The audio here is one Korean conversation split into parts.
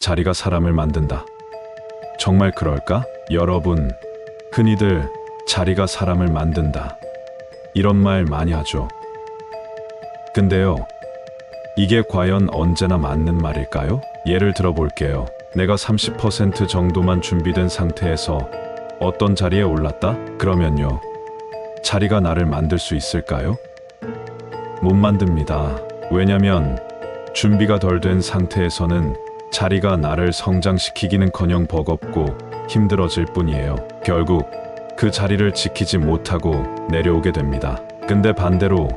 자리가 사람을 만든다. 정말 그럴까? 여러분, 흔히들 자리가 사람을 만든다. 이런 말 많이 하죠. 근데요, 이게 과연 언제나 맞는 말일까요? 예를 들어 볼게요. 내가 30% 정도만 준비된 상태에서 어떤 자리에 올랐다? 그러면요, 자리가 나를 만들 수 있을까요? 못 만듭니다. 왜냐면 준비가 덜 된 상태에서는 자리가 나를 성장시키기는커녕 버겁고 힘들어질 뿐이에요. 결국 그 자리를 지키지 못하고 내려오게 됩니다. 근데 반대로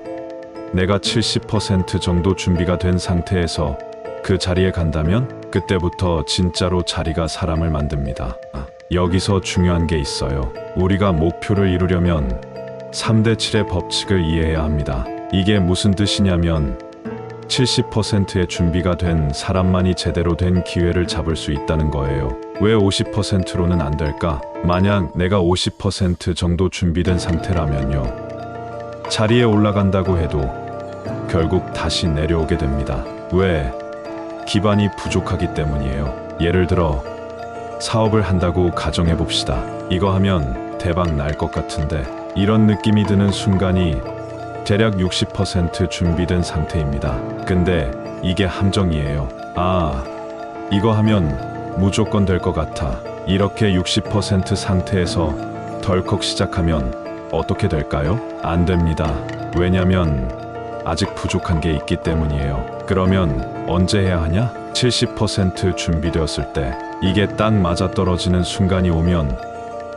내가 70% 정도 준비가 된 상태에서 그 자리에 간다면 그때부터 진짜로 자리가 사람을 만듭니다. 여기서 중요한 게 있어요. 우리가 목표를 이루려면 3대 7의 법칙을 이해해야 합니다. 이게 무슨 뜻이냐면 70%의 준비가 된 사람만이 제대로 된 기회를 잡을 수 있다는 거예요. 왜 50%로는 안 될까? 만약 내가 50% 정도 준비된 상태라면요, 자리에 올라간다고 해도 결국 다시 내려오게 됩니다. 왜? 기반이 부족하기 때문이에요. 예를 들어 사업을 한다고 가정해 봅시다. 이거 하면 대박 날 것 같은데, 이런 느낌이 드는 순간이 대략 60% 준비된 상태입니다. 근데 이게 함정이에요. 이거 하면 무조건 될 것 같아. 이렇게 60% 상태에서 덜컥 시작하면 어떻게 될까요? 안 됩니다. 왜냐면 아직 부족한 게 있기 때문이에요. 그러면 언제 해야 하냐? 70% 준비되었을 때, 이게 딱 맞아떨어지는 순간이 오면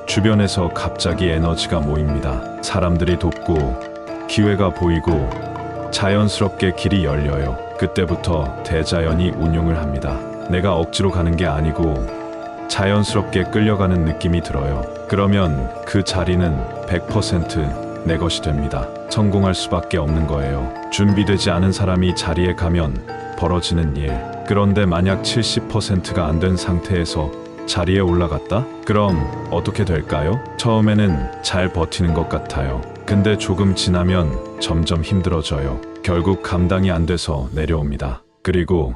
주변에서 갑자기 에너지가 모입니다. 사람들이 돕고 기회가 보이고 자연스럽게 길이 열려요. 그때부터 대자연이 운용을 합니다. 내가 억지로 가는 게 아니고 자연스럽게 끌려가는 느낌이 들어요. 그러면 그 자리는 100% 내 것이 됩니다. 성공할 수밖에 없는 거예요. 준비되지 않은 사람이 자리에 가면 벌어지는 일. 그런데 만약 70%가 안 된 상태에서 자리에 올라갔다? 그럼 어떻게 될까요? 처음에는 잘 버티는 것 같아요. 근데 조금 지나면 점점 힘들어져요. 결국 감당이 안 돼서 내려옵니다. 그리고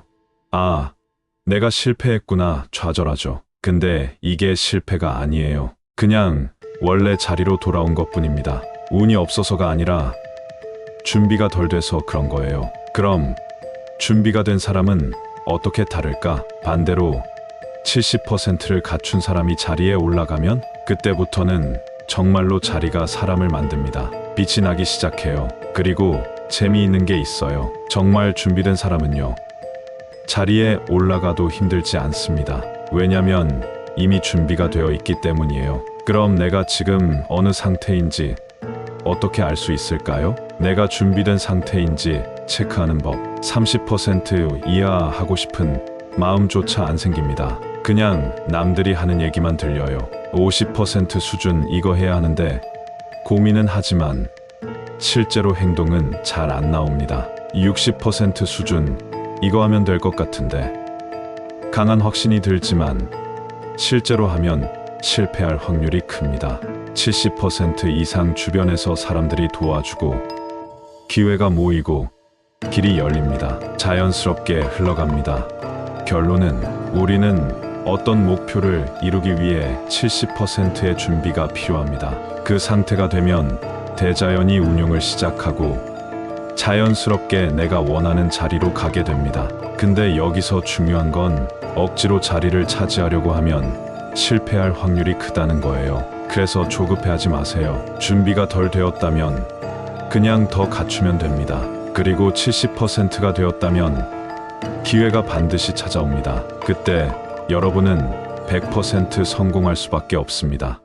내가 실패했구나 좌절하죠. 근데 이게 실패가 아니에요. 그냥 원래 자리로 돌아온 것뿐입니다. 운이 없어서가 아니라 준비가 덜 돼서 그런 거예요. 그럼 준비가 된 사람은 어떻게 다를까? 반대로 70%를 갖춘 사람이 자리에 올라가면 그때부터는 정말로 자리가 사람을 만듭니다. 빛이 나기 시작해요. 그리고 재미있는 게 있어요. 정말 준비된 사람은요, 자리에 올라가도 힘들지 않습니다. 왜냐면 이미 준비가 되어 있기 때문이에요. 그럼 내가 지금 어느 상태인지 어떻게 알 수 있을까요? 내가 준비된 상태인지 체크하는 법. 30% 이하 하고 싶은 마음조차 안 생깁니다. 그냥 남들이 하는 얘기만 들려요. 50% 수준 이거 해야 하는데 고민은 하지만 실제로 행동은 잘 안 나옵니다. 60% 수준 이거 하면 될 것 같은데 강한 확신이 들지만 실제로 하면 실패할 확률이 큽니다. 70% 이상 주변에서 사람들이 도와주고 기회가 모이고 길이 열립니다. 자연스럽게 흘러갑니다. 결론은 우리는 어떤 목표를 이루기 위해 70%의 준비가 필요합니다. 그 상태가 되면 대자연이 운용을 시작하고 자연스럽게 내가 원하는 자리로 가게 됩니다. 근데 여기서 중요한 건 억지로 자리를 차지하려고 하면 실패할 확률이 크다는 거예요. 그래서 조급해하지 마세요. 준비가 덜 되었다면 그냥 더 갖추면 됩니다. 그리고 70%가 되었다면 기회가 반드시 찾아옵니다. 그때 여러분은 100% 성공할 수밖에 없습니다.